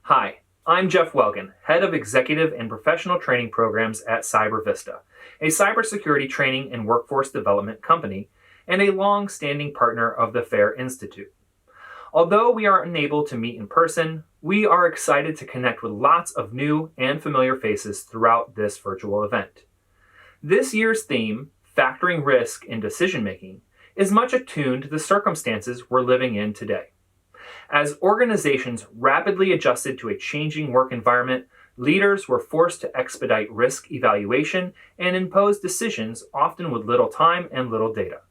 Hi, I'm Jeff Welgan, Head of Executive and Professional Training Programs at CyberVista, a cybersecurity training and workforce development company and a long-standing partner of the FAIR Institute. Although we are unable to meet in person, we are excited to connect with lots of new and familiar faces throughout this virtual event. This year's theme, Factoring Risk in Decision-Making, is much attuned to the circumstances we're living in today. As organizations rapidly adjusted to a changing work environment, leaders were forced to expedite risk evaluation and impose decisions often with little time and little data.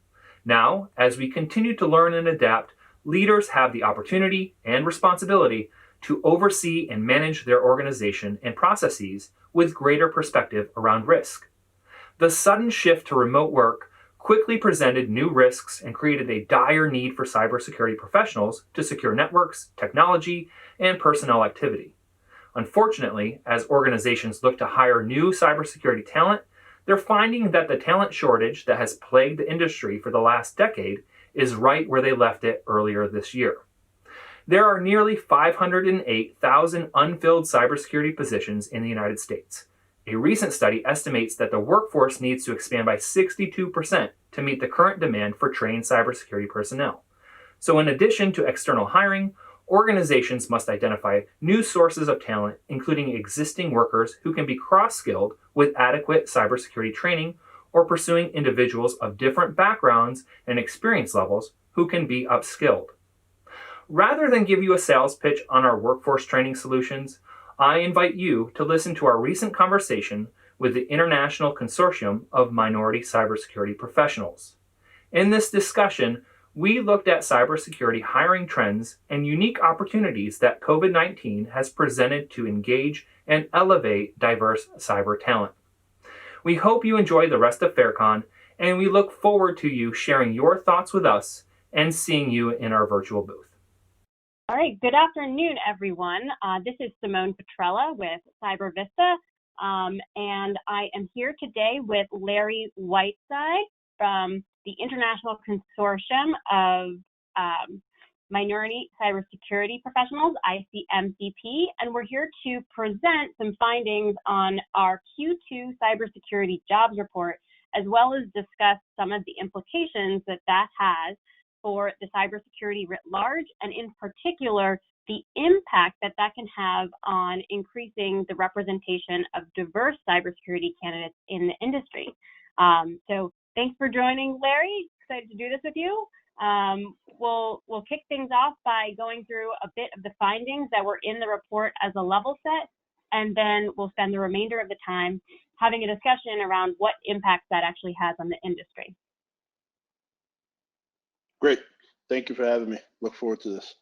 Now, as we continue to learn and adapt, leaders have the opportunity and responsibility to oversee and manage their organization and processes with greater perspective around risk. The sudden shift to remote work quickly presented new risks and created a dire need for cybersecurity professionals to secure networks, technology, and personnel activity. Unfortunately, as organizations look to hire new cybersecurity talent, they're finding that the talent shortage that has plagued the industry for the last decade is right where they left it earlier this year. There are nearly 508,000 unfilled cybersecurity positions in the United States. A recent study estimates that the workforce needs to expand by 62% to meet the current demand for trained cybersecurity personnel. So in addition to external hiring, organizations must identify new sources of talent, including existing workers who can be cross-skilled with adequate cybersecurity training, or pursuing individuals of different backgrounds and experience levels who can be upskilled. Rather than give you a sales pitch on our workforce training solutions, I invite you to listen to our recent conversation with the International Consortium of Minority Cybersecurity Professionals. In this discussion, we looked at cybersecurity hiring trends and unique opportunities that COVID-19 has presented to engage and elevate diverse cyber talent. We hope you enjoy the rest of FAIRCON, and we look forward to you sharing your thoughts with us and seeing you in our virtual booth. All right, good afternoon, everyone. This is Simone Petrella with CyberVista, and I am here today with Larry Whiteside from the International Consortium of Minority Cybersecurity Professionals, ICMCP, and we're here to present some findings on our Q2 cybersecurity jobs report, as well as discuss some of the implications that that has for the cybersecurity writ large, and in particular, the impact that that can have on increasing the representation of diverse cybersecurity candidates in the industry. So thanks for joining, Larry. Excited to do this with you. We'll kick things off by going through a bit of the findings that were in the report as a level set, and then we'll spend the remainder of the time having a discussion around what impacts that actually has on the industry. Great. Thank you for having me. Look forward to this.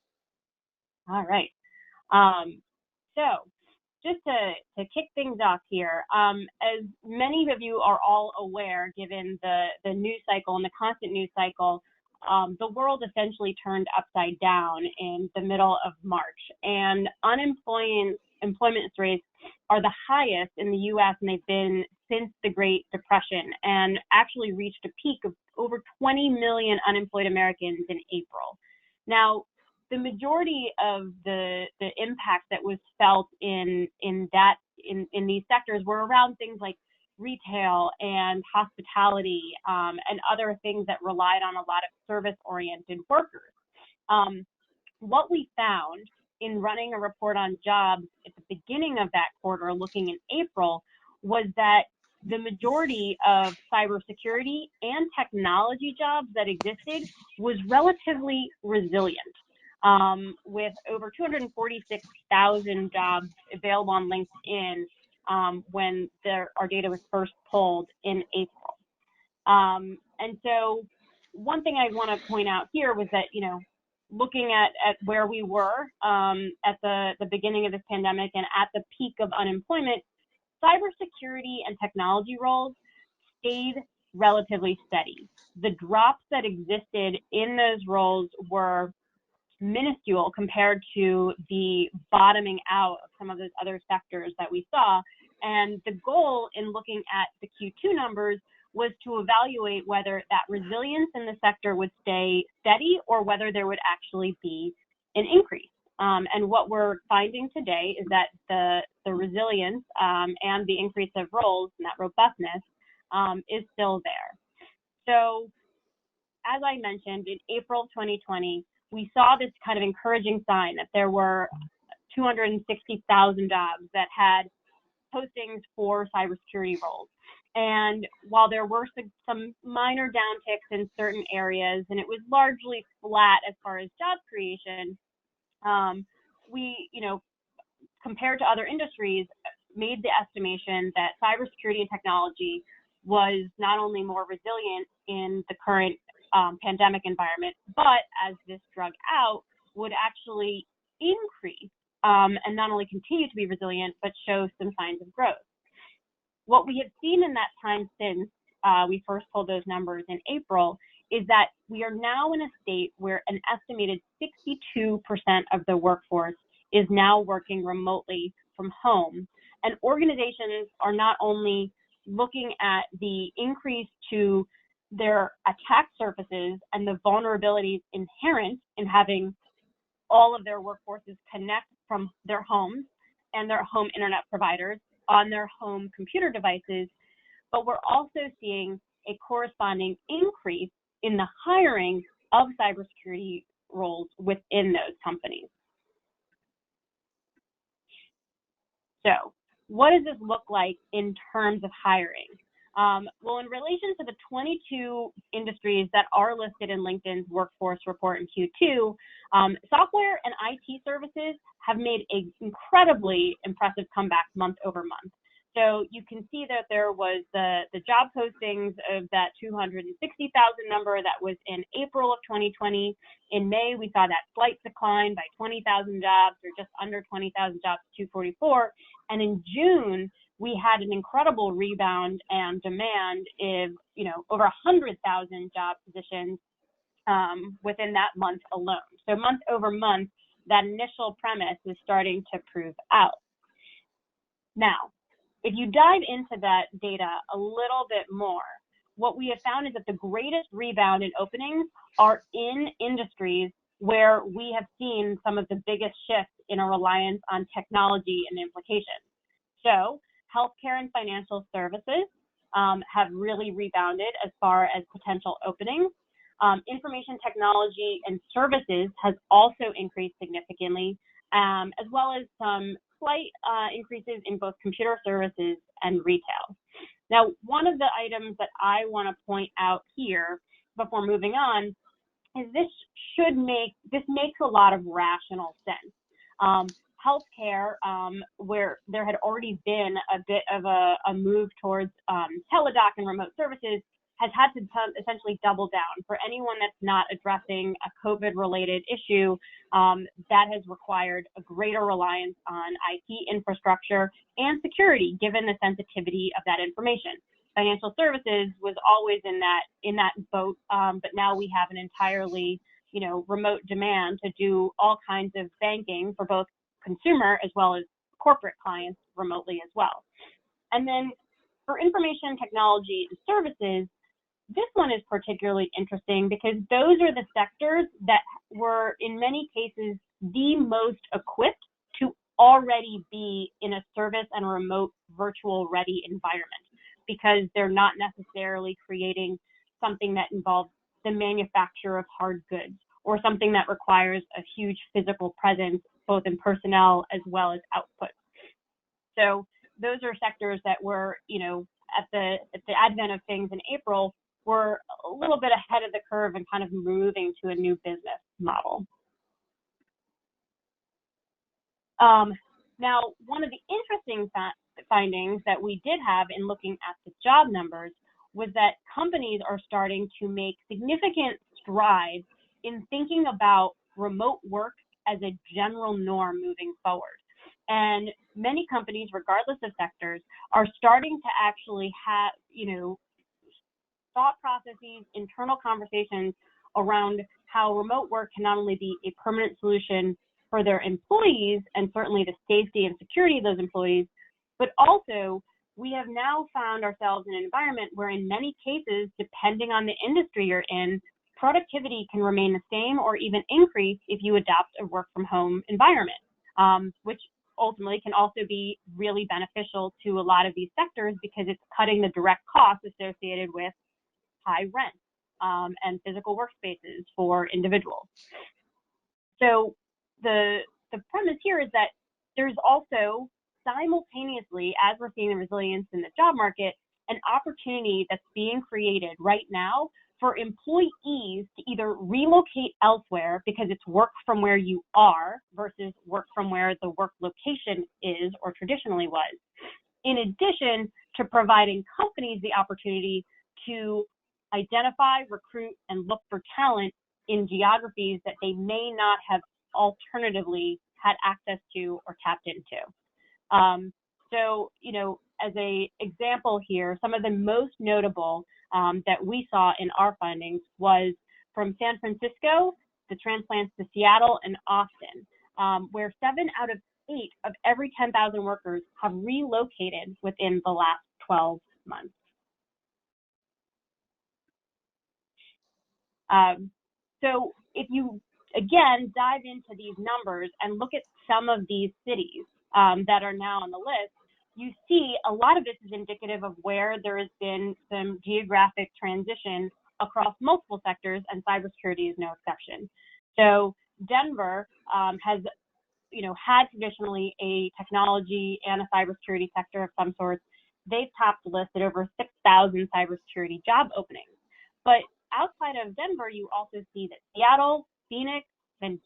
All right. So just to kick things off here, as many of you are all aware, given the news cycle and the constant news cycle, the world essentially turned upside down in the middle of March, and employment rates are the highest in the U.S. and they've been since the Great Depression, and actually reached a peak of over 20 million unemployed Americans in April. Now, the majority of the impact that was felt in these sectors were around things like retail and hospitality, and other things that relied on a lot of service-oriented workers. What we found in running a report on jobs at the beginning of that quarter, looking in April, was that the majority of cybersecurity and technology jobs that existed was relatively resilient, with over 246,000 jobs available on LinkedIn when our data was first pulled in April. And so one thing I want to point out here was that, looking at where we were at the beginning of this pandemic and at the peak of unemployment, cybersecurity and technology roles stayed relatively steady. The drops that existed in those roles were minuscule compared to the bottoming out of some of those other sectors that we saw. And the goal in looking at the Q2 numbers was to evaluate whether that resilience in the sector would stay steady or whether there would actually be an increase. And what we're finding today is that the resilience and the increase of roles and that robustness is still there. So as I mentioned, in April 2020, we saw this kind of encouraging sign that there were 260,000 jobs that had postings for cybersecurity roles. And while there were some minor downticks in certain areas, and it was largely flat as far as job creation, we, compared to other industries, made the estimation that cybersecurity and technology was not only more resilient in the current pandemic environment, but as this drug out, would actually increase and not only continue to be resilient, but show some signs of growth. What we have seen in that time since we first pulled those numbers in April is that we are now in a state where an estimated 62% of the workforce is now working remotely from home. And organizations are not only looking at the increase to their attack surfaces and the vulnerabilities inherent in having all of their workforces connect from their homes and their home internet providers on their home computer devices, but we're also seeing a corresponding increase in the hiring of cybersecurity roles within those companies. So what does this look like in terms of hiring? Well, in relation to the 22 industries that are listed in LinkedIn's workforce report in Q2, software and IT services have made an incredibly impressive comeback month over month. So you can see that there was the job postings of that 260,000 number that was in April of 2020. In May, we saw that slight decline by 20,000 jobs, or just under 20,000 jobs, 244. And in June, we had an incredible rebound and demand of, over 100,000 job positions within that month alone. So month over month, that initial premise is starting to prove out. Now, if you dive into that data a little bit more, what we have found is that the greatest rebound in openings are in industries where we have seen some of the biggest shifts in a reliance on technology and implications. So healthcare and financial services have really rebounded as far as potential openings. Information technology and services has also increased significantly, as well as some slight increases in both computer services and retail. Now, one of the items that I want to point out here before moving on is this makes a lot of rational sense. Healthcare, where there had already been a bit of a move towards teledoc and remote services, has had to essentially double down. For anyone that's not addressing a COVID-related issue, that has required a greater reliance on IT infrastructure and security, given the sensitivity of that information. Financial services was always in that boat, but now we have an entirely, remote demand to do all kinds of banking for both consumer as well as corporate clients remotely as well. And then for information technology and services, this one is particularly interesting because those are the sectors that were in many cases the most equipped to already be in a service and remote virtual ready environment, because they're not necessarily creating something that involves the manufacture of hard goods or something that requires a huge physical presence, both in personnel as well as output. So those are sectors that were, at the advent of things in April, were a little bit ahead of the curve and kind of moving to a new business model. Now, one of the interesting findings that we did have in looking at the job numbers was that companies are starting to make significant strides in thinking about remote work as a general norm moving forward. And many companies, regardless of sectors, are starting to actually have, thought processes, internal conversations around how remote work can not only be a permanent solution for their employees and certainly the safety and security of those employees, but also we have now found ourselves in an environment where in many cases, depending on the industry you're in, productivity can remain the same or even increase if you adopt a work from home environment, which ultimately can also be really beneficial to a lot of these sectors because it's cutting the direct costs associated with high rent and physical workspaces for individuals. So the premise here is that there's also simultaneously, as we're seeing the resilience in the job market, an opportunity that's being created right now for employees to either relocate elsewhere because it's work from where you are versus work from where the work location is or traditionally was, in addition to providing companies the opportunity to identify, recruit, and look for talent in geographies that they may not have alternatively had access to or tapped into. So, as a example here, some of the most notable that we saw in our findings was from San Francisco, the transplants to Seattle and Austin, where 7 out of 8 of every 10,000 workers have relocated within the last 12 months. So if you, again, dive into these numbers and look at some of these cities that are now on the list, you see a lot of this is indicative of where there has been some geographic transition across multiple sectors, and cybersecurity is no exception. So Denver has, had traditionally a technology and a cybersecurity sector of some sort. They've topped the list at over 6,000 cybersecurity job openings. But outside of Denver, you also see that Seattle, Phoenix, and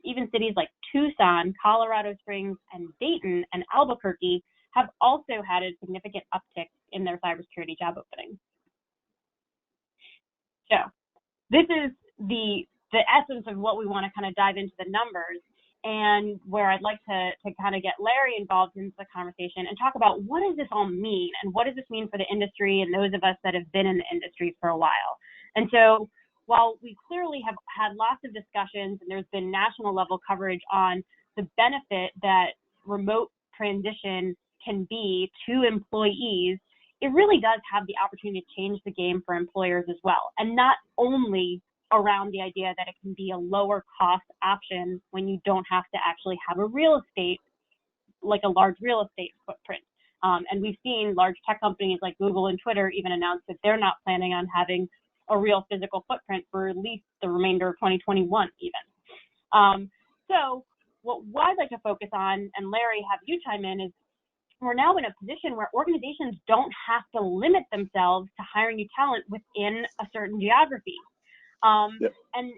even cities like Tucson, Colorado Springs, and Dayton, and Albuquerque have also had a significant uptick in their cybersecurity job openings. So this is the essence of what we want to kind of dive into the numbers, and where I'd like to kind of get Larry involved into the conversation and talk about what does this all mean, and what does this mean for the industry and those of us that have been in the industry for a while. And so while we clearly have had lots of discussions and there's been national level coverage on the benefit that remote transition can be to employees, it really does have the opportunity to change the game for employers as well. And not only around the idea that it can be a lower cost option when you don't have to actually have a real estate, like a large real estate footprint. And we've seen large tech companies like Google and Twitter even announce that they're not planning on having a real physical footprint for at least the remainder of 2021 even. So what I'd like to focus on, and Larry, have you chime in, is we're now in a position where organizations don't have to limit themselves to hiring new talent within a certain geography. Yep. And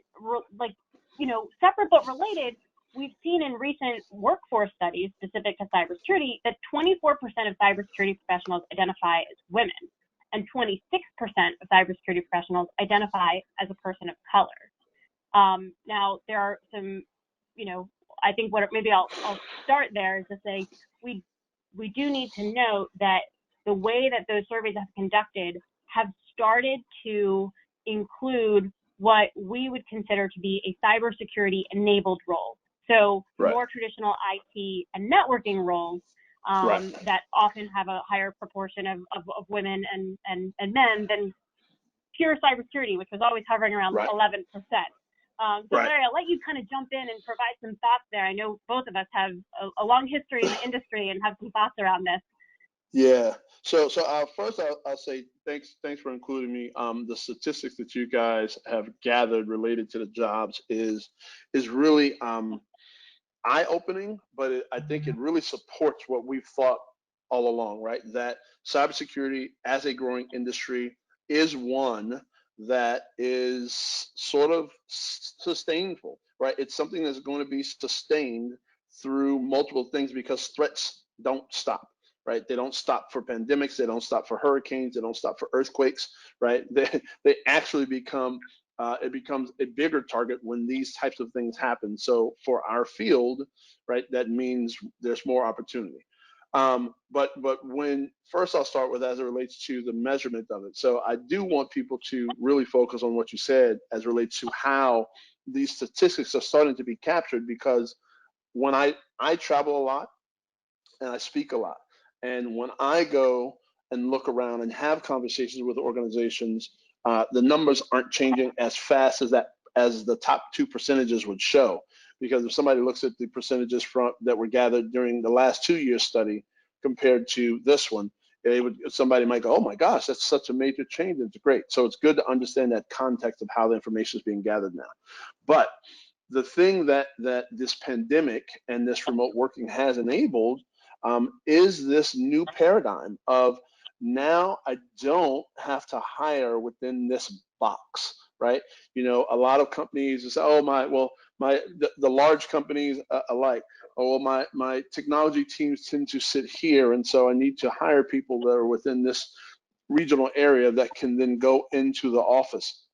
separate but related, we've seen in recent workforce studies specific to cybersecurity that 24% of cybersecurity professionals identify as women, and 26% of cybersecurity professionals identify as a person of color. Now, there are some, I think maybe I'll start there is to say we do need to note that the way that those surveys have conducted have started to include what we would consider to be a cybersecurity enabled role. So Right. more traditional IT and networking roles Right. that often have a higher proportion of women and men than pure cybersecurity, which was always hovering around Right. 11%. So Right. Larry, I'll let you kind of jump in and provide some thoughts there. I know both of us have a long history in the industry and have some thoughts around this. Yeah. So first I'll say thanks for including me. The statistics that you guys have gathered related to the jobs is really eye-opening, but I think it really supports what we've thought all along, right? That cybersecurity as a growing industry is one that is sort of sustainable, right? It's something that's going to be sustained through multiple things because threats don't stop, right? They don't stop for pandemics, they don't stop for hurricanes, they don't stop for earthquakes, right? They actually become it becomes a bigger target when these types of things happen. So for our field, right, that means there's more opportunity. But when first I'll start with as it relates to the measurement of it. So I do want people to really focus on what you said as it relates to how these statistics are starting to be captured, because when I travel a lot and I speak a lot, and when I go and look around and have conversations with organizations, the numbers aren't changing as fast as the top 2 percentages would show. Because if somebody looks at the percentages that were gathered during the last 2-year study compared to this one, somebody might go, oh my gosh, that's such a major change. It's great. So it's good to understand that context of how the information is being gathered now. But the thing that this pandemic and this remote working has enabled is this new paradigm of, now I don't have to hire within this box, right? You know, a lot of companies say, oh the large companies alike, oh well, my technology teams tend to sit here, and so I need to hire people that are within this regional area that can then go into the office.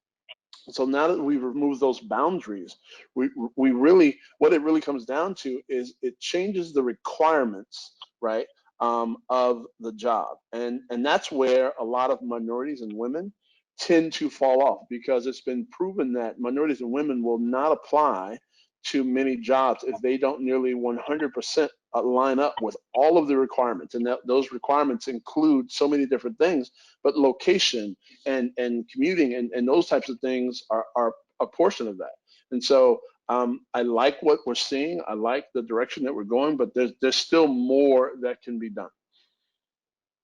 So now that we've removed those boundaries, we really, what it really comes down to is it changes the requirements, right, of the job, and that's where a lot of minorities and women tend to fall off, because it's been proven that minorities and women will not apply to many jobs if they don't nearly 100% line up with all of the requirements, and those requirements include so many different things, but location and commuting and those types of things are a portion of that. And so I like what we're seeing. I like the direction that we're going, but there's still more that can be done.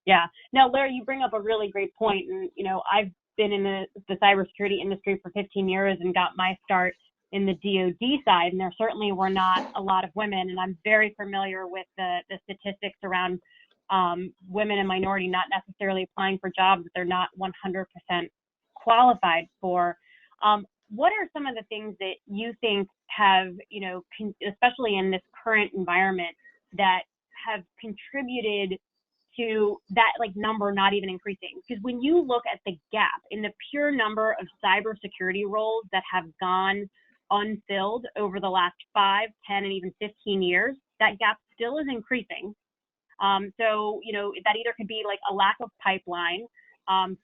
Yeah. Now, Larry, you bring up a really great point. And, you know, I've been in the cybersecurity industry for 15 years and got my start in the DoD side, and there certainly were not a lot of women. And I'm very familiar with the statistics around women and minority not necessarily applying for jobs that they're not 100% qualified for. What are some of the things that you think have, you know, especially in this current environment, that have contributed to that number not even increasing? Because when you look at the gap in the pure number of cybersecurity roles that have gone unfilled over the last 5, 10, and even 15 years, that gap still is increasing. So, you know, that either could be like a lack of pipeline.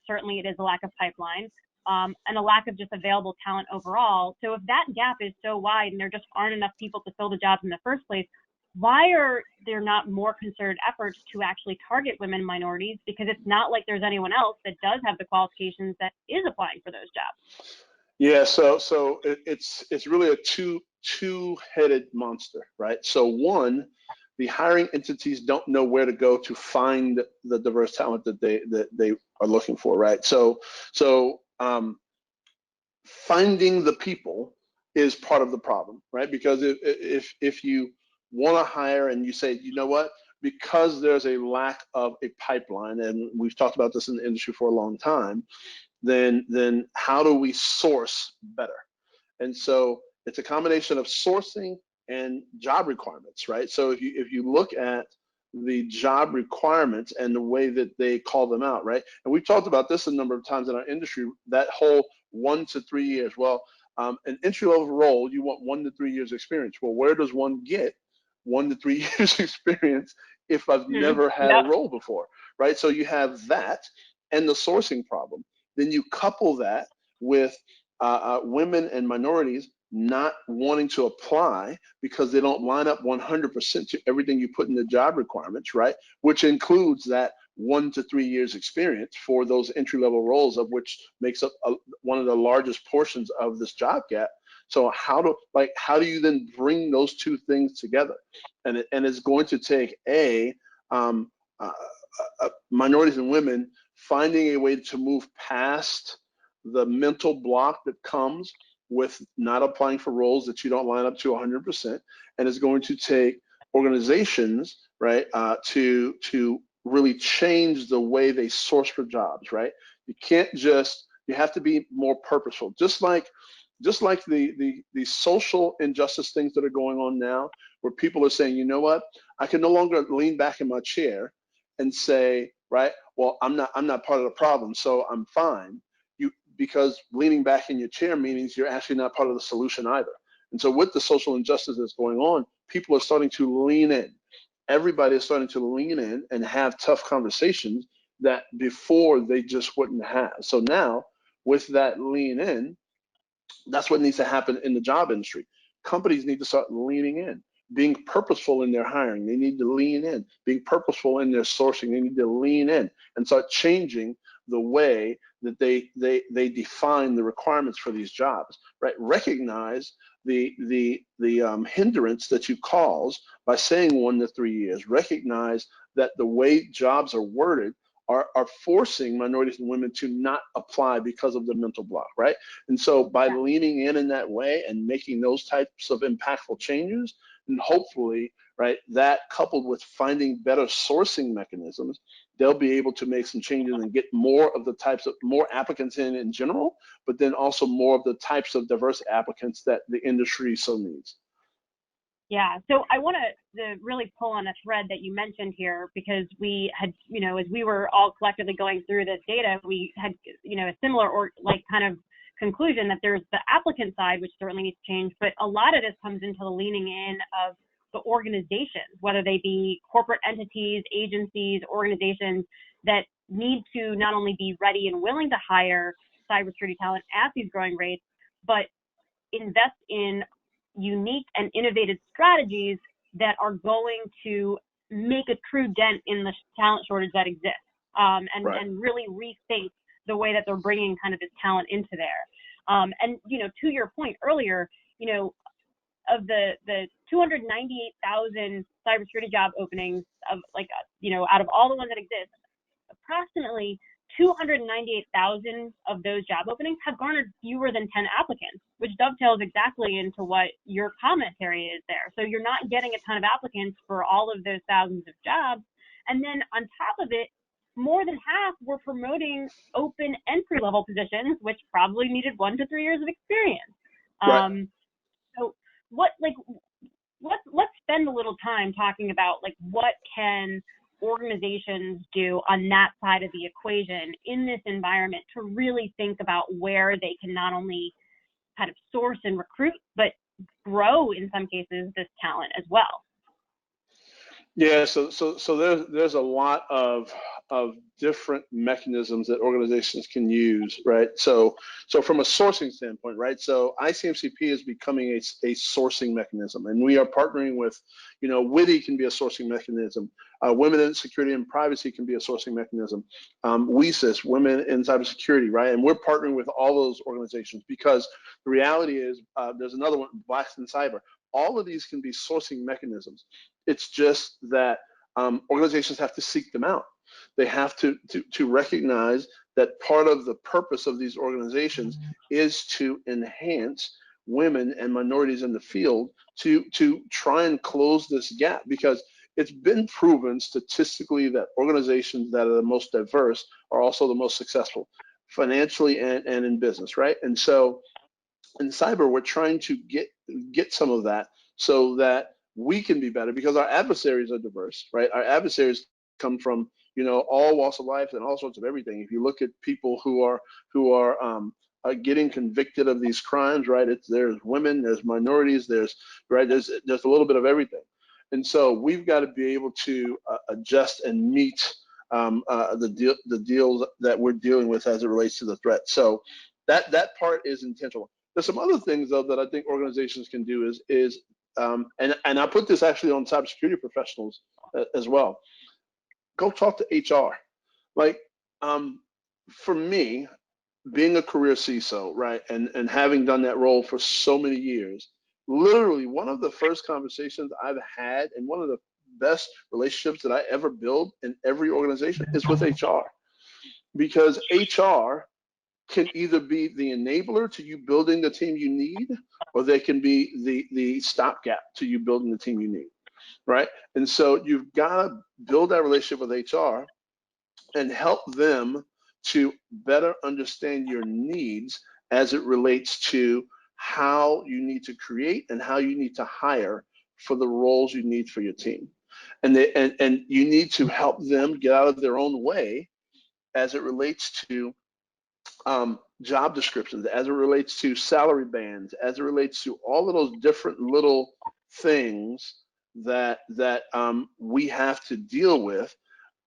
Certainly it is a lack of pipeline, and a lack of just available talent overall. So if that gap is so wide and there just aren't enough people to fill the jobs in the first place, why are there not more concerted efforts to actually target women and minorities? Because it's not like there's anyone else that does have the qualifications that is applying for those jobs. Yeah, so it's really a two-headed monster, right? So one, the hiring entities don't know where to go to find the diverse talent that they are looking for, right? So finding the people is part of the problem, right? Because if you want to hire and you say, you know what, because there's a lack of a pipeline, and we've talked about this in the industry for a long time, then how do we source better? And so it's a combination of sourcing and job requirements, right? So if you look at the job requirements and the way that they call them out, right? And we've talked about this a number of times in our industry, that whole 1 to 3 years. Well, an entry-level role, you want 1 to 3 years experience. Well, where does one get 1 to 3 years experience if I've never had a role before, right? So you have that and the sourcing problem. Then you couple that with women and minorities not wanting to apply because they don't line up 100% to everything you put in the job requirements, right? Which includes that 1 to 3 years experience for those entry-level roles, of which makes up one of the largest portions of this job gap. So how do you then bring those two things together? And it's going to take minorities and women finding a way to move past the mental block that comes with not applying for roles that you don't line up to 100%, and it's going to take organizations, right, to really change the way they source for jobs, right? You have to be more purposeful, just like the social injustice things that are going on now, where people are saying, you know what, I can no longer lean back in my chair and say, right, well, I'm not part of the problem, so I'm fine. Because leaning back in your chair means you're actually not part of the solution either. And so with the social injustice that's going on, people are starting to lean in. Everybody is starting to lean in and have tough conversations that before they just wouldn't have. So now with that lean in, that's what needs to happen in the job industry. Companies need to start leaning in, being purposeful in their hiring. They need to lean in, being purposeful in their sourcing. They need to lean in and start changing the way that they define the requirements for these jobs, right? Recognize the hindrance that you cause by saying 1 to 3 years. Recognize that the way jobs are worded are forcing minorities and women to not apply because of the mental block, right? And so by leaning in that way and making those types of impactful changes, and hopefully, right, that coupled with finding better sourcing mechanisms, they'll be able to make some changes and get more of the types of more applicants in general, but then also more of the types of diverse applicants that the industry so needs. Yeah, so I want to really pull on a thread that you mentioned here, because we had, as we were all collectively going through this data, we had, a similar or like kind of conclusion that there's the applicant side, which certainly needs to change, but a lot of this comes into the leaning in of the organizations, whether they be corporate entities, agencies, organizations that need to not only be ready and willing to hire cybersecurity talent at these growing rates, but invest in unique and innovative strategies that are going to make a true dent in the talent shortage that exists, and really rethink the way that they're bringing kind of this talent into there. And to your point earlier, of the 298,000 cybersecurity job openings of out of all the ones that exist, approximately 298,000 of those job openings have garnered fewer than 10 applicants, which dovetails exactly into what your commentary is there. So you're not getting a ton of applicants for all of those thousands of jobs. And then on top of it, more than half were promoting open entry-level positions, which probably needed 1 to 3 years of experience. Right. So let's spend a little time talking about what can organizations do on that side of the equation in this environment to really think about where they can not only kind of source and recruit, but grow in some cases this talent as well. Yeah, so there's a lot of different mechanisms that organizations can use, right? So from a sourcing standpoint, right? So ICMCP is becoming a sourcing mechanism, and we are partnering with, WITI can be a sourcing mechanism. Women in Security and Privacy can be a sourcing mechanism. WESIS, Women in Cybersecurity, right? And we're partnering with all those organizations because the reality is there's another one, Blacks in Cyber. All of these can be sourcing mechanisms. It's just that organizations have to seek them out. They have to recognize that part of the purpose of these organizations is to enhance women and minorities in the field to try and close this gap, because it's been proven statistically that organizations that are the most diverse are also the most successful financially and in business, right? And so in cyber, we're trying to get some of that so that we can be better, because our adversaries are diverse, right? Our adversaries come from all walks of life and all sorts of everything. If you look at people who are getting convicted of these crimes, right? There's women, there's minorities, there's a little bit of everything, and so we've got to be able to adjust and meet the deals that we're dealing with as it relates to the threat. So that part is intentional. There's some other things though that I think organizations can do is and I put this actually on cybersecurity professionals as well. Go talk to HR. For me, being a career CISO, right, and having done that role for so many years, literally one of the first conversations I've had and one of the best relationships that I ever build in every organization is with HR, because HR can either be the enabler to you building the team you need, or they can be the stopgap to you building the team you need, right? And so you've got to build that relationship with HR and help them to better understand your needs as it relates to how you need to create and how you need to hire for the roles you need for your team. And you need to help them get out of their own way as it relates to job descriptions, as it relates to salary bands, as it relates to all of those different little things that we have to deal with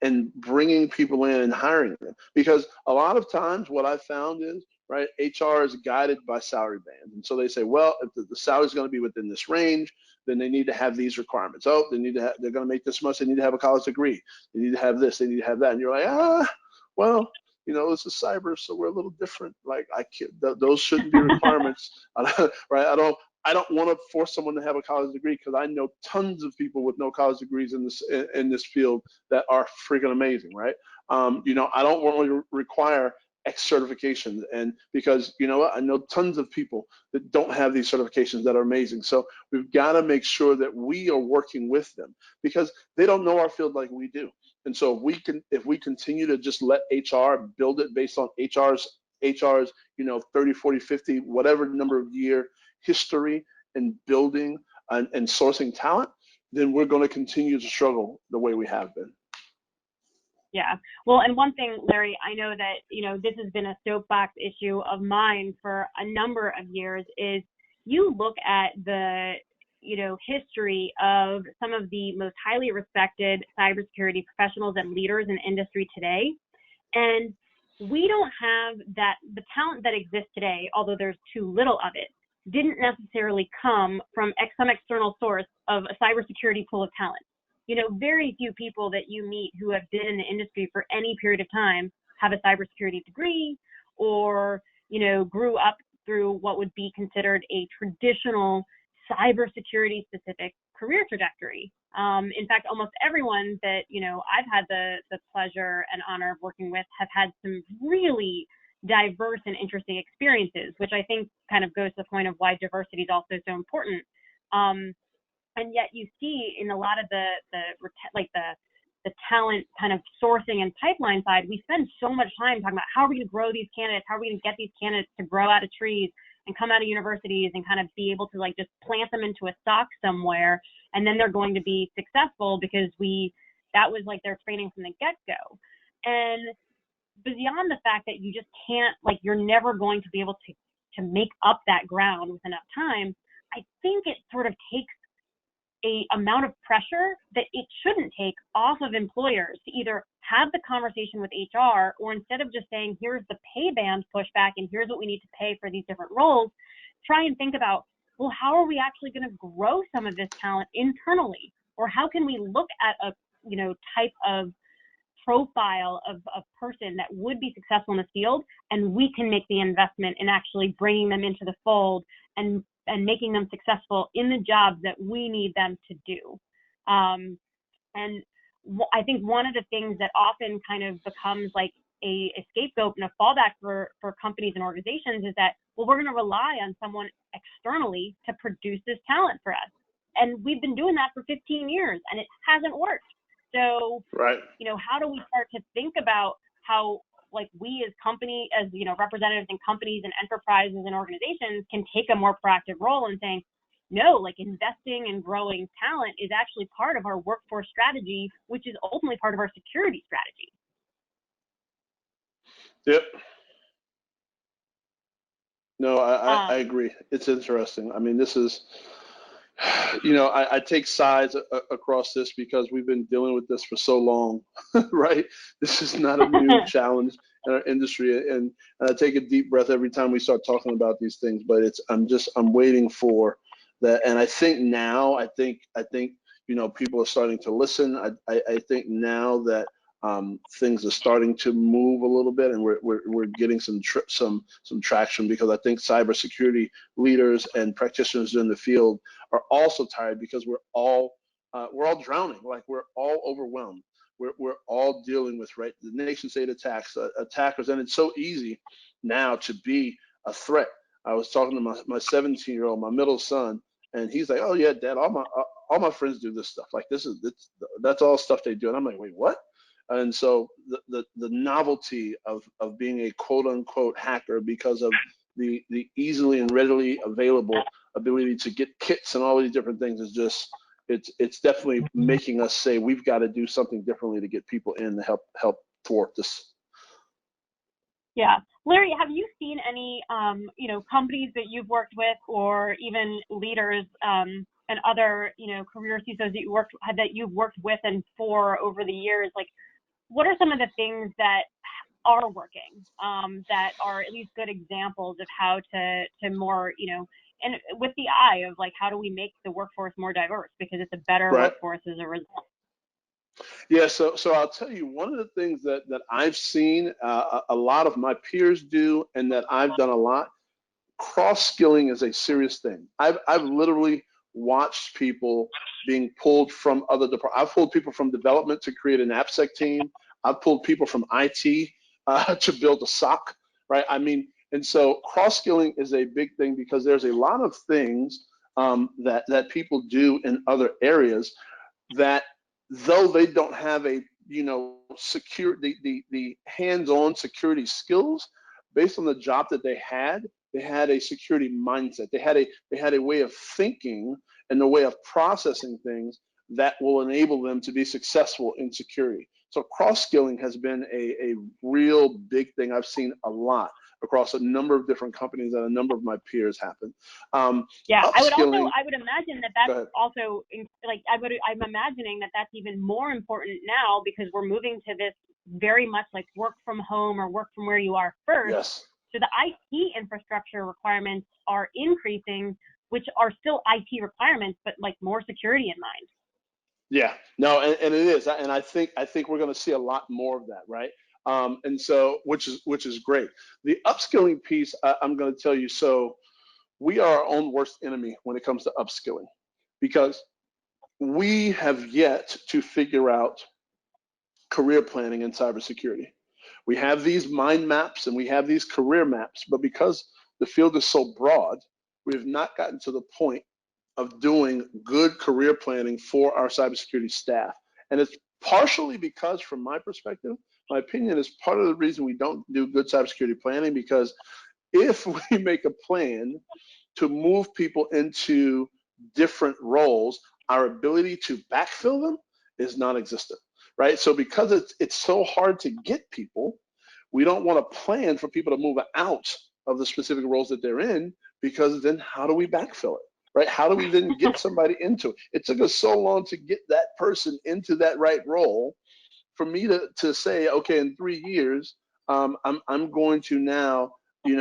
in bringing people in and hiring them. Because a lot of times what I found is, right, HR is guided by salary bands. And so they say, well, if the salary is going to be within this range, then they need to have these requirements. Oh, they're going to make this much. They need to have a college degree. They need to have this. They need to have that. And you're like, well, this is cyber, so we're a little different. Like I can't, those shouldn't be requirements, right? I don't want to force someone to have a college degree because I know tons of people with no college degrees in this field that are freaking amazing, right? I don't want to require X certifications, and because you know what, I know tons of people that don't have these certifications that are amazing. So we've got to make sure that we are working with them because they don't know our field like we do. And so if we continue to just let HR build it based on HR's 30, 40, 50, whatever number of year history in building and sourcing talent, then we're going to continue to struggle the way we have been. Yeah. Well, and one thing, Larry, I know that, this has been a soapbox issue of mine for a number of years is you look at the, history of some of the most highly respected cybersecurity professionals and leaders in industry today. And we don't have the talent that exists today, although there's too little of it, didn't necessarily come from some external source of a cybersecurity pool of talent. Very few people that you meet who have been in the industry for any period of time have a cybersecurity degree or, grew up through what would be considered a traditional cybersecurity specific career trajectory. In fact, almost everyone that, I've had the pleasure and honor of working with have had some really diverse and interesting experiences, which I think kind of goes to the point of why diversity is also so important. And yet you see in a lot of the talent kind of sourcing and pipeline side, we spend so much time talking about how are we going to grow these candidates, how are we going to get these candidates to grow out of trees and come out of universities and kind of be able to just plant them into a stock somewhere, and then they're going to be successful because that was their training from the get-go. And beyond the fact that you just can't, you're never going to be able to make up that ground with enough time, I think it sort of takes a amount of pressure that it shouldn't take off of employers to either have the conversation with HR, or instead of just saying, here's the pay band pushback and here's what we need to pay for these different roles, try and think about, well, how are we actually going to grow some of this talent internally? Or how can we look at a, type of profile of a person that would be successful in the field, and we can make the investment in actually bringing them into the fold and making them successful in the jobs that we need them to do. And I think one of the things that often kind of becomes a scapegoat and a fallback for companies and organizations is that, well, we're going to rely on someone externally to produce this talent for us. And we've been doing that for 15 years and it hasn't worked. So, right. How do we start to think about how we as representatives in companies and enterprises and organizations can take a more proactive role in saying, no, investing and growing talent is actually part of our workforce strategy, which is ultimately part of our security strategy. Yep. No, I agree. It's interesting. I mean, this is, I take sides across this because we've been dealing with this for so long, right? This is not a new challenge in our industry, and I take a deep breath every time we start talking about these things. But I'm waiting for that, and I think now, people are starting to listen. I think now that things are starting to move a little bit, and we're getting some traction, because I think cybersecurity leaders and practitioners in the field are also tired because we're all drowning, we're all overwhelmed. We're all dealing with the nation state attackers, and it's so easy now to be a threat. I was talking to my 17-year-old, my middle son, and he's like, "Oh yeah, Dad, all my friends do this stuff. That's all stuff they do." And I'm like, "Wait, what?" And so the novelty of being a quote unquote hacker, because of the easily and readily available ability to get kits and all these different things, is just it's definitely making us say we've got to do something differently to get people in to help thwart this. Yeah. Larry, have you seen any companies that you've worked with, or even leaders and other career CISOs that you've worked with and for over the years? What are some of the things that are working that are at least good examples of how to more, and with the eye of how do we make the workforce more diverse, because it's a better workforce as a result? Yeah, so I'll tell you one of the things that I've seen a lot of my peers do, and that I've done a lot. Cross skilling is a serious thing. I've literally watched people being pulled from other departments. I've pulled people from development to create an AppSec team. I've pulled people from IT to build a SOC, right? I mean, and so cross skilling is a big thing because there's a lot of things that people do in other areas that, though they don't have a secure the hands-on security skills based on the job that they had a security mindset. They had a way of thinking and a way of processing things that will enable them to be successful in security. So cross-skilling has been a real big thing I've seen a lot across a number of different companies and a number of my peers happen. Yeah, Upskilling. I would imagine that that's also like I'm imagining that that's even more important now because we're moving to this very much like work from home or work from where you are first. Yes. So the IT infrastructure requirements are increasing, which are still IT requirements, but like more security in mind. Yeah, no, and it is, and I think we're going to see a lot more of that, right? And so, which is great. The upskilling piece, I'm going to tell you. So, we are our own worst enemy when it comes to upskilling, because we have yet to figure out career planning in cybersecurity. We have these mind maps and we have these career maps, but because the field is so broad, we have not gotten to the point of doing good career planning for our cybersecurity staff. And it's partially because, from my perspective, my opinion is part of the reason we don't do good cybersecurity planning, because if we make a plan to move people into different roles, our ability to backfill them is non-existent, right? So because it's so hard to get people, we don't want to plan for people to move out of the specific roles that they're in, because then how do we backfill it, right? How do we then get somebody into it? It took us so long to get that person into that right role for me to say, okay, in 3 years, I'm going to now, in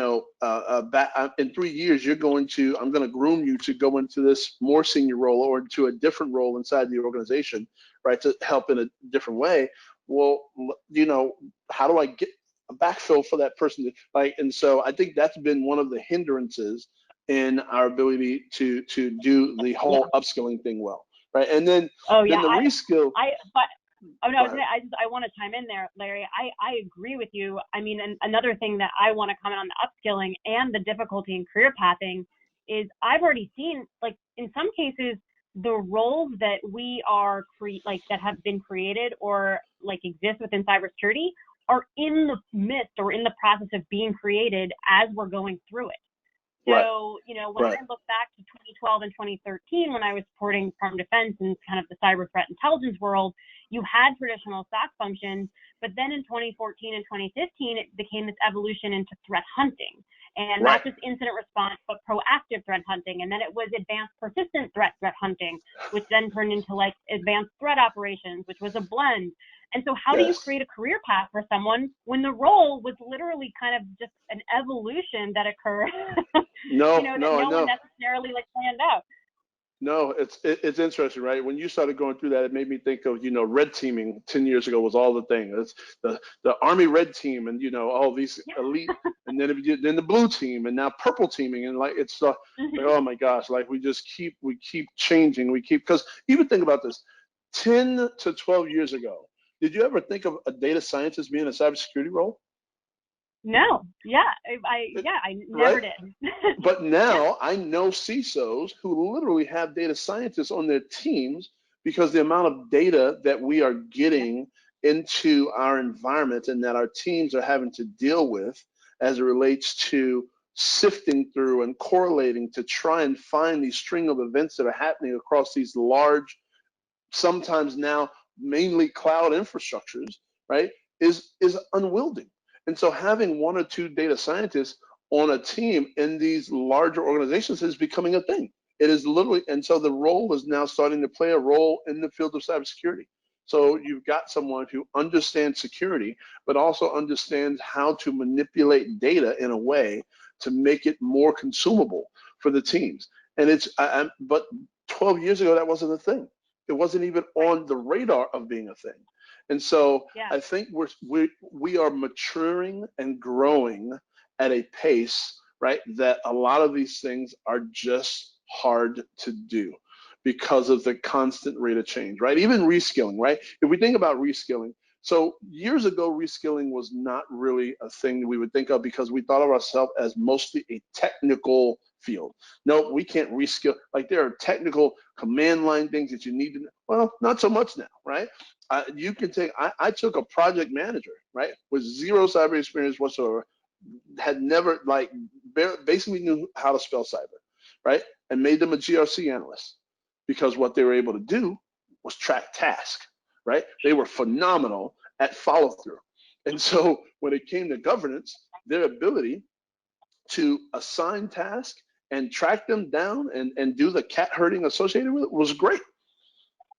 3 years, I'm going to groom you to go into this more senior role or to a different role inside the organization, right, to help in a different way. Well, how do I get a backfill for that person? And so I think that's been one of the hindrances in our ability to do the whole upskilling thing well, right? And then the reskill. I want to chime in there, Larry. I agree with you. I mean, and another thing that I want to comment on the upskilling and the difficulty in career pathing is I've already seen, like, in some cases, the roles that we are that have been created or like exist within cybersecurity are in the midst or in the process of being created as we're going through it. So, when I look back to 2012 and 2013, when I was supporting Department of Defense and kind of the cyber threat intelligence world, you had traditional SOC functions, but then in 2014 and 2015, it became this evolution into threat hunting. And not just incident response, but proactive threat hunting. And then it was advanced persistent threat hunting, which then turned into like advanced threat operations, which was a blend. And so how do you create a career path for someone when the role was literally kind of just an evolution that occurred, no one necessarily like planned out? No, it's interesting, right? When you started going through that, it made me think of, red teaming 10 years ago was all the thing. It's the Army red team and, all these elite, and then the blue team and now purple teaming. And like, it's like, oh my gosh, like we keep changing. Because even think about this, 10 to 12 years ago, did you ever think of a data scientist being a cybersecurity role? No, I never did. But now I know CISOs who literally have data scientists on their teams because the amount of data that we are getting into our environment and that our teams are having to deal with as it relates to sifting through and correlating to try and find these string of events that are happening across these large, sometimes now mainly cloud infrastructures, right, is unwieldy. And so having one or two data scientists on a team in these larger organizations is becoming a thing. It is literally, and so the role is now starting to play a role in the field of cybersecurity. So you've got someone who understands security, but also understands how to manipulate data in a way to make it more consumable for the teams. And but 12 years ago, that wasn't a thing. It wasn't even on the radar of being a thing. And so Yeah. I think we are maturing and growing at a pace, right, that a lot of these things are just hard to do because of the constant rate of change, right? Even reskilling, right? If we think about reskilling, so years ago, reskilling was not really a thing that we would think of because we thought of ourselves as mostly a technical field. No, we can't reskill. Like there are technical command line things that you need to know. Well, not so much now, right? You can take, I took a project manager, right, with zero cyber experience whatsoever, had never, like, basically knew how to spell cyber, right, and made them a GRC analyst because what they were able to do was track tasks, right? They were phenomenal at follow through. And so when it came to governance, their ability to assign tasks and track them down and do the cat herding associated with it was great,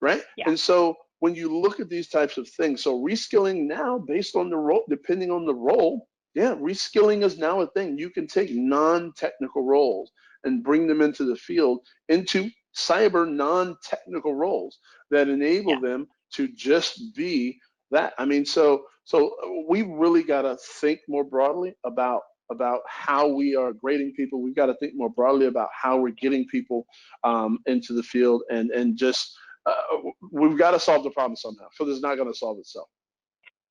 right? Yeah. And so when you look at these types of things, so reskilling now based on the role, depending on the role, yeah, reskilling is now a thing. You can take non-technical roles and bring them into the field, into cyber non-technical roles that enable them to just be that. I mean, so we really got to think more broadly about how we are grading people. We've got to think more broadly about how we're getting people into the field, and just we've got to solve the problem somehow, because it's not going to solve itself.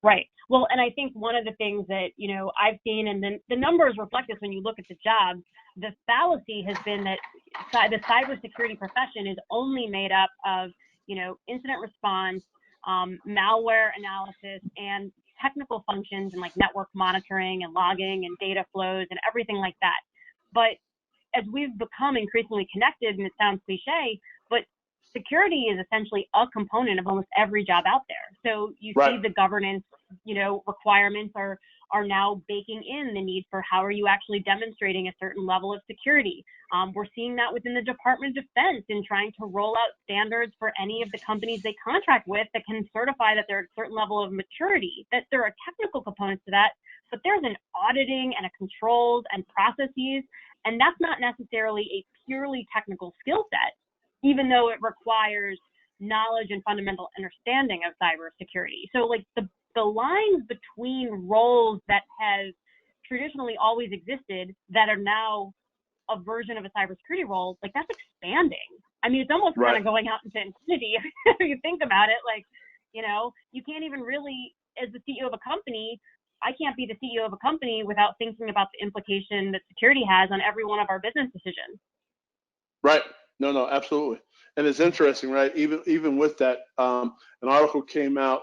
Right. Well, and I think one of the things that, I've seen, and then the numbers reflect this when you look at the jobs, the fallacy has been that the cybersecurity profession is only made up of, incident response, malware analysis, and technical functions and like network monitoring and logging and data flows and everything like that. But as we've become increasingly connected, and it sounds cliche, but security is essentially a component of almost every job out there. So you see the governance, requirements are now baking in the need for how are you actually demonstrating a certain level of security. We're seeing that within the Department of Defense in trying to roll out standards for any of the companies they contract with that can certify that they're at a certain level of maturity, that there are technical components to that, but there's an auditing and a controls and processes, and that's not necessarily a purely technical skill set, even though it requires knowledge and fundamental understanding of cybersecurity. So like the lines between roles that have traditionally always existed that are now a version of a cybersecurity role, like that's expanding. I mean, it's almost kind of going out into infinity if you think about it. Like, you can't even really, as the CEO of a company, I can't be the CEO of a company without thinking about the implication that security has on every one of our business decisions. Right. No, absolutely. And it's interesting, right? Even with that, an article came out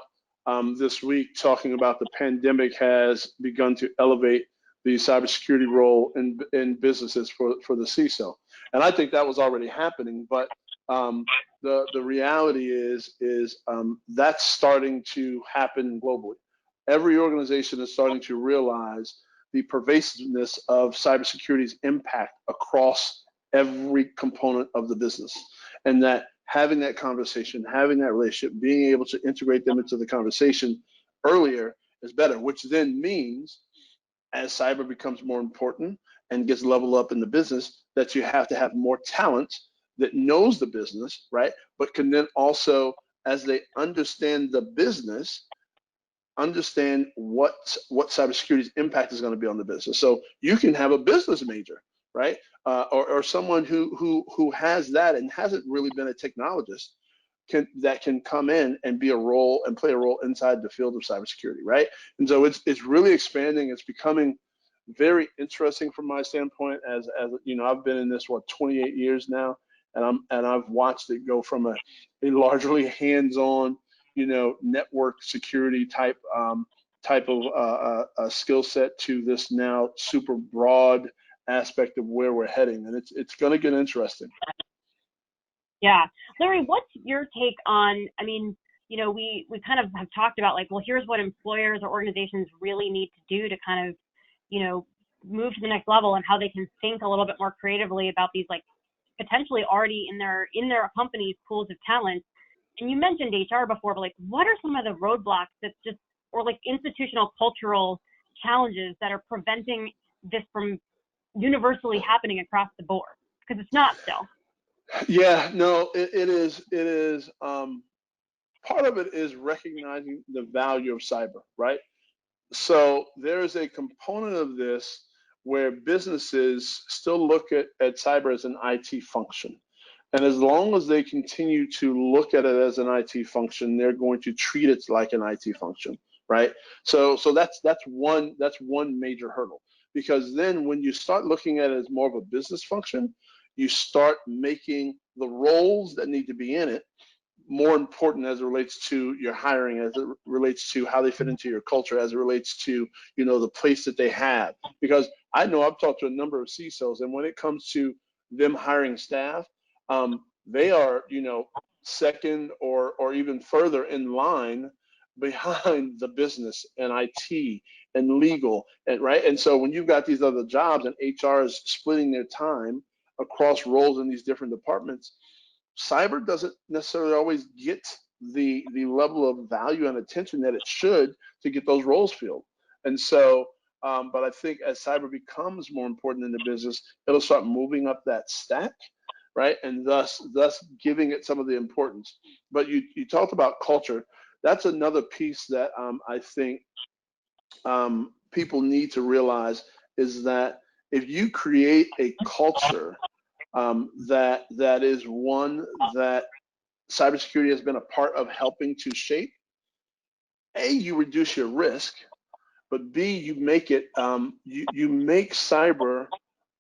this week talking about the pandemic has begun to elevate the cybersecurity role in businesses for the CISO. And I think that was already happening, but the reality is that's starting to happen globally. Every organization is starting to realize the pervasiveness of cybersecurity's impact across every component of the business, and that having that conversation, having that relationship, being able to integrate them into the conversation earlier is better, which then means as cyber becomes more important and gets leveled up in the business, that you have to have more talent that knows the business, right? But can then also, as they understand the business, understand what cybersecurity's impact is going to be on the business. So you can have a business major, right? Or someone who has that and hasn't really been a technologist that can come in and be a role and play a role inside the field of cybersecurity, right? And so it's really expanding. It's becoming very interesting from my standpoint. As I've been in this 28 years now, and I've watched it go from a largely hands-on, network security type of skill set to this now super broad aspect of where we're heading, and it's going to get interesting. Yeah, Larry, what's your take on? I mean, we kind of have talked about like, well, here's what employers or organizations really need to do to kind of, move to the next level, and how they can think a little bit more creatively about these like potentially already in their company's pools of talent. And you mentioned HR before, but like, what are some of the roadblocks or like institutional cultural challenges that are preventing this from universally happening across the board? Because it's not still. Yeah, no, it is. part of it is recognizing the value of cyber, right? So there is a component of this where businesses still look at cyber as an IT function. And as long as they continue to look at it as an IT function, they're going to treat it like an IT function, right? So that's one major hurdle. Because then when you start looking at it as more of a business function, you start making the roles that need to be in it more important as it relates to your hiring, as it relates to how they fit into your culture, as it relates to, the place that they have. Because I know I've talked to a number of CISOs, and when it comes to them hiring staff, they are, second or even further in line behind the business and IT and legal, and right. And so when you've got these other jobs and HR is splitting their time across roles in these different departments, cyber doesn't necessarily always get the level of value and attention that it should to get those roles filled. And so, but I think as cyber becomes more important in the business, it'll start moving up that stack, right? And thus giving it some of the importance. But you talked about culture. That's another piece that I think people need to realize is that if you create a culture that is one that cybersecurity has been a part of helping to shape, A, you reduce your risk, but B, you make it you make cyber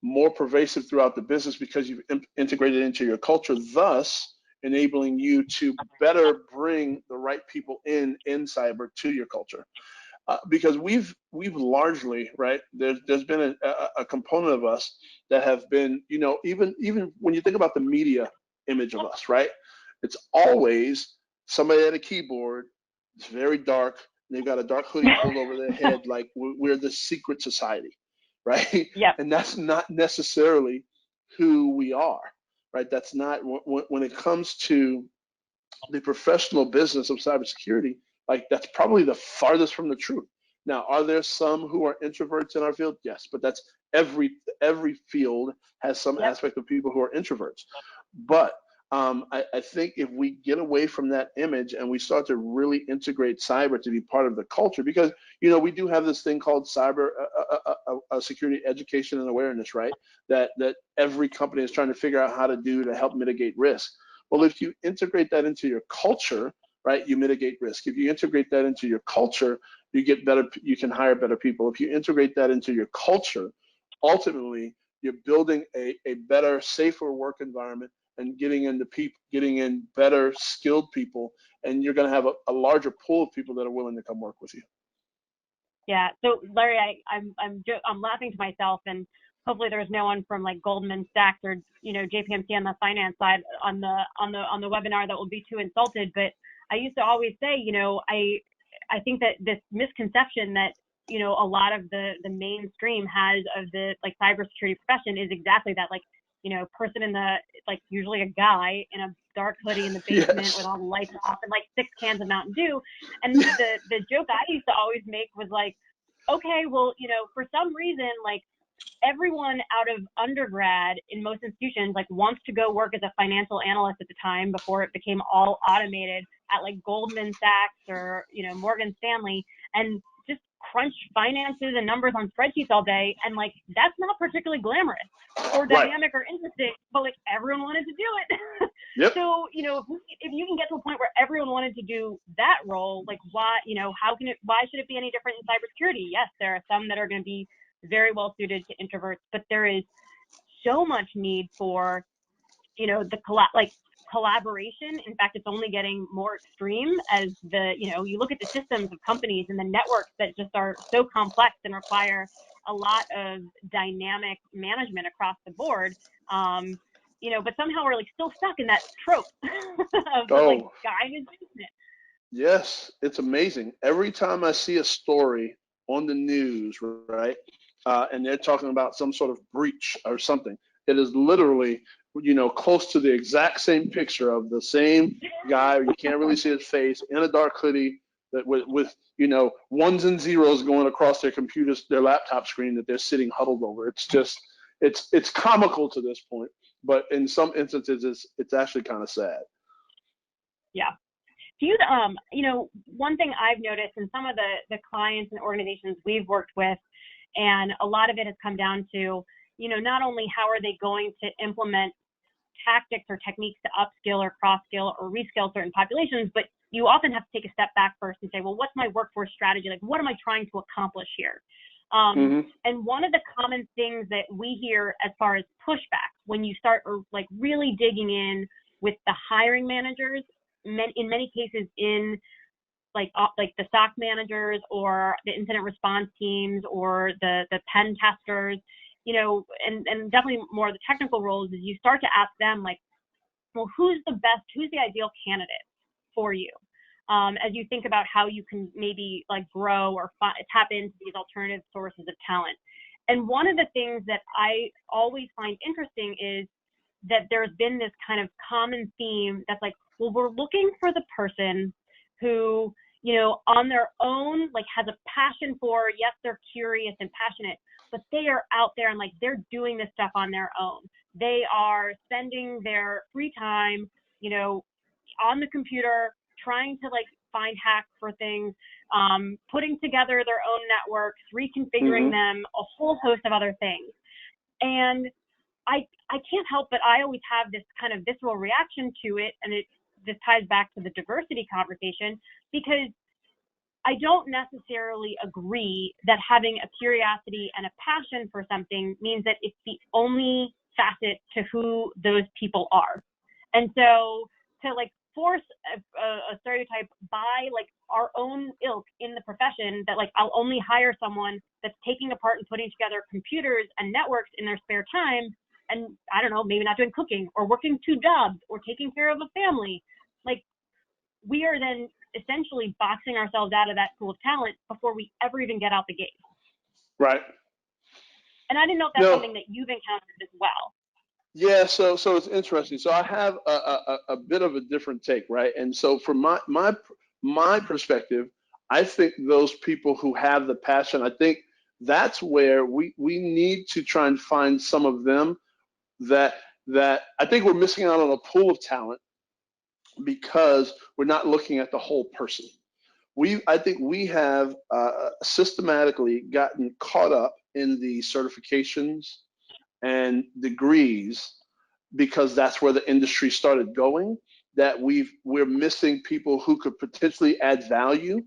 more pervasive throughout the business because you've integrated it into your culture, thus enabling you to better bring the right people in cyber to your culture. Because we've largely, right, there's been a component of us that have been, even when you think about the media image of us, right, it's always somebody at a keyboard. It's very dark. They've got a dark hoodie pulled over their head, like we're the secret society, right? Yep. And that's not necessarily who we are, right? That's not when it comes to the professional business of cybersecurity, like that's probably the farthest from the truth. Now, are there some who are introverts in our field? Yes, but that's every field has some Yep. aspect of people who are introverts. But I think if we get away from that image and we start to really integrate cyber to be part of the culture, because we do have this thing called cyber security education and awareness, right? That every company is trying to figure out how to do to help mitigate risk. Well, if you integrate that into your culture, right, you mitigate risk. If you integrate that into your culture, you get better. You can hire better people. If you integrate that into your culture, ultimately you're building a better, safer work environment and getting in better skilled people, and you're going to have a larger pool of people that are willing to come work with you. Yeah. So Larry, I'm laughing to myself, and hopefully there's no one from like Goldman Sachs or JPMC on the finance side on the webinar that will be too insulted. But I used to always say, I think that this misconception that a lot of the mainstream has of the like cybersecurity profession is exactly that, like person in the like usually a guy in a dark hoodie in the basement Yes. with all the lights off and like 6 cans of Mountain Dew. And the joke I used to always make was like, okay, well, for some reason, like everyone out of undergrad in most institutions like wants to go work as a financial analyst at the time before it became all automated at like Goldman Sachs or Morgan Stanley, and just crunch finances and numbers on spreadsheets all day, and like that's not particularly glamorous or dynamic or interesting, but like everyone wanted to do it. Yep. So if you can get to a point where everyone wanted to do that role, like why why should it be any different in cybersecurity? Yes, there are some that are going to be very well suited to introverts, but there is so much need for collaboration. In fact, it's only getting more extreme as you look at the systems of companies and the networks that just are so complex and require a lot of dynamic management across the board. But somehow we're like still stuck in that trope of like guy in his basement. Yes, it's amazing. Every time I see a story on the news, right, and they're talking about some sort of breach or something, it is literally, close to the exact same picture of the same guy. You can't really see his face in a dark hoodie that with ones and zeros going across their computers, their laptop screen that they're sitting huddled over. It's just, it's comical to this point, but in some instances, it's actually kind of sad. Yeah. Do you, one thing I've noticed in some of the clients and organizations we've worked with, and a lot of it has come down to, not only how are they going to implement tactics or techniques to upskill or cross-skill or reskill certain populations, but you often have to take a step back first and say, well, what's my workforce strategy? Like, what am I trying to accomplish here? And one of the common things that we hear as far as pushback, when you start like really digging in with the hiring managers, in many cases in like the SOC managers or the incident response teams or the pen testers, and definitely more of the technical roles, is you start to ask them like, well, who's the ideal candidate for you? As you think about how you can maybe like grow or tap into these alternative sources of talent. And one of the things that I always find interesting is that there's been this kind of common theme that's like, well, we're looking for the person who, on their own, like has a passion for, yes, they're curious and passionate, but they are out there and like they're doing this stuff on their own. They are spending their free time, on the computer, trying to like find hacks for things, putting together their own networks, reconfiguring them, a whole host of other things. And I can't help but I always have this kind of visceral reaction to it, and this ties back to the diversity conversation, because I don't necessarily agree that having a curiosity and a passion for something means that it's the only facet to who those people are. And so to like force a stereotype by like our own ilk in the profession that like I'll only hire someone that's taking apart and putting together computers and networks in their spare time, and I don't know, maybe not doing cooking or working 2 jobs or taking care of a family, like we are then essentially boxing ourselves out of that pool of talent before we ever even get out the gate. Right. And I didn't know if that's something that you've encountered as well. Yeah, so it's interesting. So I have a bit of a different take, right? And so from my perspective, I think those people who have the passion, I think that's where we need to try and find some of them that I think we're missing out on a pool of talent because we're not looking at the whole person. I think we have systematically gotten caught up in the certifications and degrees because that's where the industry started going, that we're missing people who could potentially add value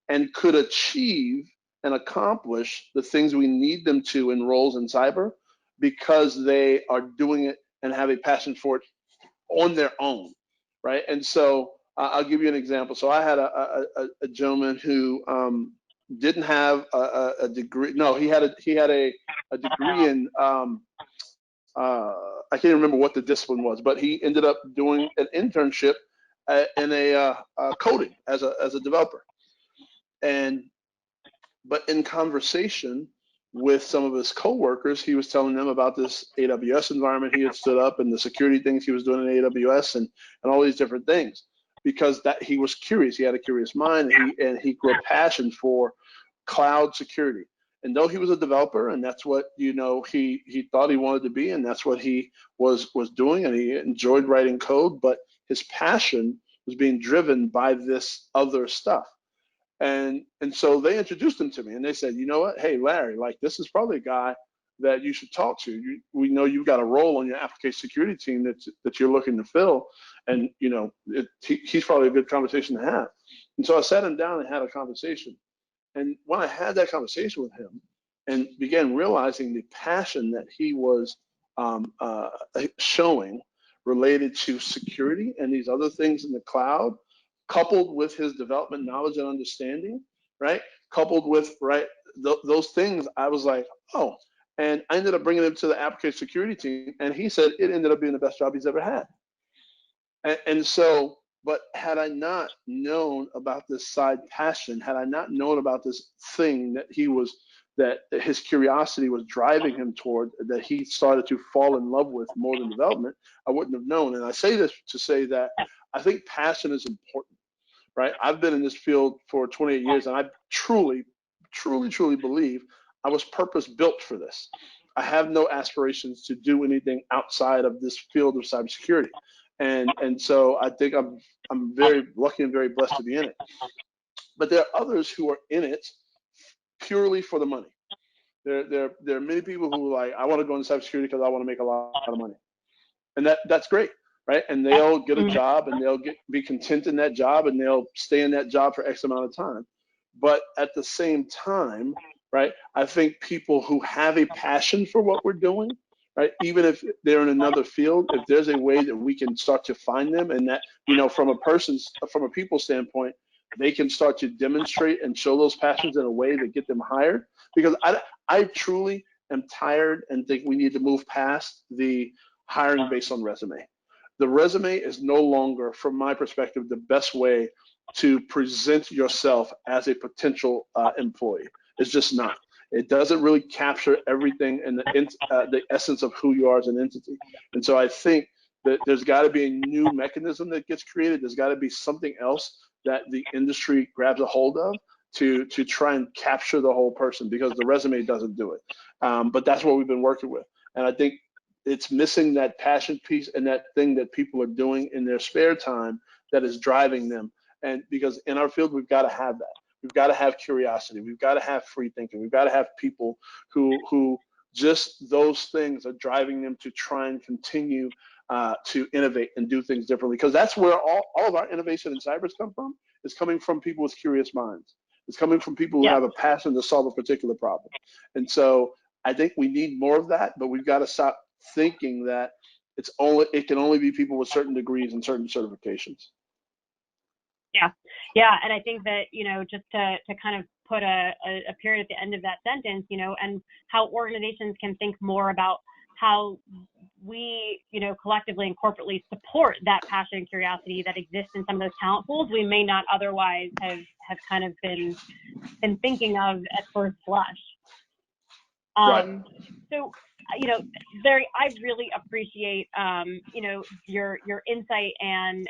and could achieve and accomplish the things we need them to in roles in cyber because they are doing it and have a passion for it on their own, right? And so I'll give you an example. So I had a gentleman who didn't have a degree. No, he had a degree in I can't remember what the discipline was, but he ended up doing an internship in a coding as a developer. But in conversation with some of his coworkers, he was telling them about this AWS environment he had stood up and the security things he was doing in AWS and all these different things, because that he was curious. He had a curious mind, and he grew a passion for cloud security. And though he was a developer, and that's what he thought he wanted to be, and that's what he was doing, and he enjoyed writing code, but his passion was being driven by this other stuff. And so they introduced him to me, and they said, you know what, hey Larry, like this is probably a guy that you should talk to. We know you've got a role on your application security team that you're looking to fill, and he's probably a good conversation to have. And so I sat him down and had a conversation. And when I had that conversation with him and began realizing the passion that he was showing related to security and these other things in the cloud, coupled with his development knowledge and understanding, right? Coupled with, those things, I was like, oh. And I ended up bringing him to the application security team, and he said it ended up being the best job he's ever had. And so, but had I not known about this side passion, had I not known about this thing that his curiosity was driving him toward, that he started to fall in love with more than development, I wouldn't have known. And I say this to say that I think passion is important, right? I've been in this field for 28 years, and I truly, truly, truly believe I was purpose built for this. I have no aspirations to do anything outside of this field of cybersecurity. And so I think I'm very lucky and very blessed to be in it. But there are others who are in it purely for the money. There are many people who are like, I want to go into cybersecurity because I want to make a lot of money, and that's great, right? And they'll get a job and they'll be content in that job and they'll stay in that job for X amount of time. But at the same time, right, I think people who have a passion for what we're doing, right, even if they're in another field, if there's a way that we can start to find them, and that, from a people standpoint, they can start to demonstrate and show those passions in a way that get them hired. Because I truly am tired and think we need to move past the hiring based on resume. The resume is no longer, from my perspective, the best way to present yourself as a potential employee. It's just not. It doesn't really capture everything and the essence of who you are as an entity. And so I think that there's got to be a new mechanism that gets created. There's got to be something else that the industry grabs a hold of to try and capture the whole person, because the resume doesn't do it. But that's what we've been working with. And I think it's missing that passion piece and that thing that people are doing in their spare time that is driving them. And because in our field, we've got to have that. We've got to have curiosity. We've got to have free thinking. We've got to have people who just those things are driving them to try and continue to innovate and do things differently. Because that's where all of our innovation in cyber come from, is coming from people with curious minds. It's coming from people who have a passion to solve a particular problem. And so I think we need more of that, but we've got to stop thinking that it can only be people with certain degrees and certain certifications. Yeah, and I think that, just to kind of put a period at the end of that sentence, and how organizations can think more about how we, collectively and corporately support that passion and curiosity that exists in some of those talent pools we may not otherwise have kind of been thinking of at first blush. Right. So, Larry, I really appreciate, your insight and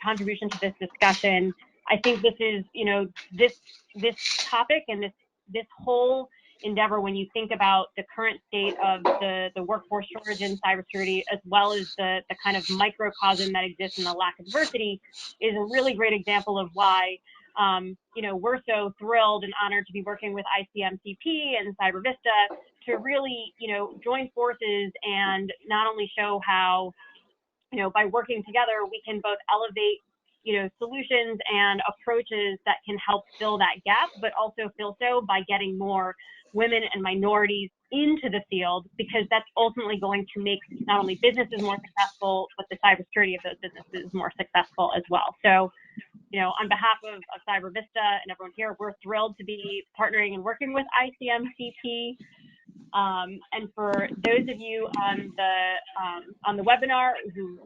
contribution to this discussion. I think this is, this topic and this whole endeavor, when you think about the current state of the workforce shortage in cybersecurity, as well as the kind of microcosm that exists in the lack of diversity, is a really great example of why we're so thrilled and honored to be working with ICMCP and CyberVista to really, join forces and not only show how, by working together, we can both elevate, solutions and approaches that can help fill that gap, but also fill so by getting more women and minorities into the field, because that's ultimately going to make not only businesses more successful, but the cybersecurity of those businesses more successful as well. So, on behalf of CyberVista and everyone here, we're thrilled to be partnering and working with ICMCP. And for those of you on the webinar who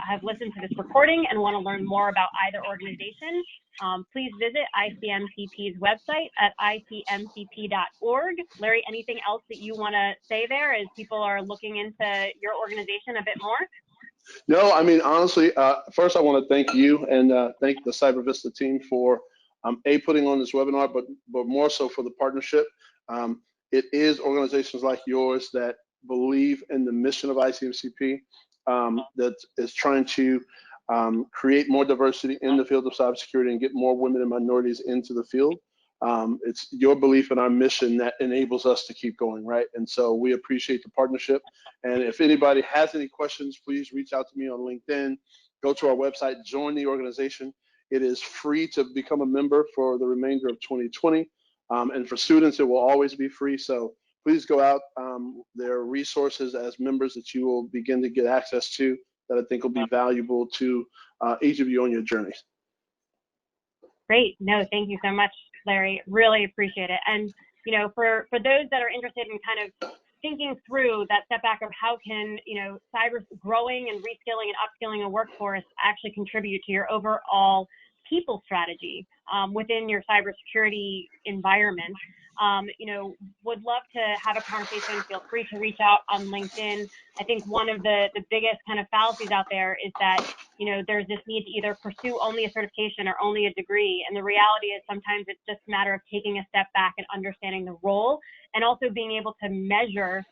have listened to this recording and want to learn more about either organization, please visit ICMCP's website at icmcp.org. Larry, anything else that you want to say there as people are looking into your organization a bit more? No, I mean, honestly, first I want to thank you and thank the CyberVista team for putting on this webinar, but more so for the partnership. It is organizations like yours that believe in the mission of ICMCP, that is trying to create more diversity in the field of cybersecurity and get more women and minorities into the field. It's your belief in our mission that enables us to keep going, right? And so we appreciate the partnership. And if anybody has any questions, please reach out to me on LinkedIn, go to our website, join the organization. It is free to become a member for the remainder of 2020. And for students, it will always be free. So please go out. There are resources as members that you will begin to get access to that I think will be valuable to each of you on your journeys. Great. No, thank you so much, Larry. Really appreciate it. And, for those that are interested in kind of thinking through that step back of how can, cyber growing and reskilling and upskilling a workforce actually contribute to your overall people strategy within your cybersecurity environment, would love to have a conversation. Feel free to reach out on LinkedIn. I think one of the biggest kind of fallacies out there is that, there's this need to either pursue only a certification or only a degree. And the reality is sometimes it's just a matter of taking a step back and understanding the role, and also being able to measure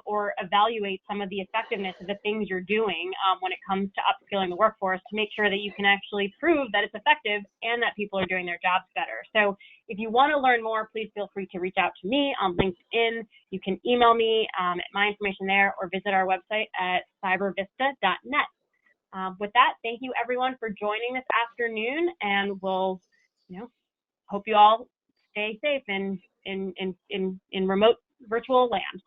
or evaluate some of the effectiveness of the things you're doing when it comes to upskilling the workforce to make sure that you can actually prove that it's effective and that people are doing their jobs better. So if you want to learn more, please feel free to reach out to me on LinkedIn. You can email me at my information there or visit our website at cybervista.net. With that, thank you everyone for joining this afternoon, and we'll, hope you all stay safe in remote virtual land.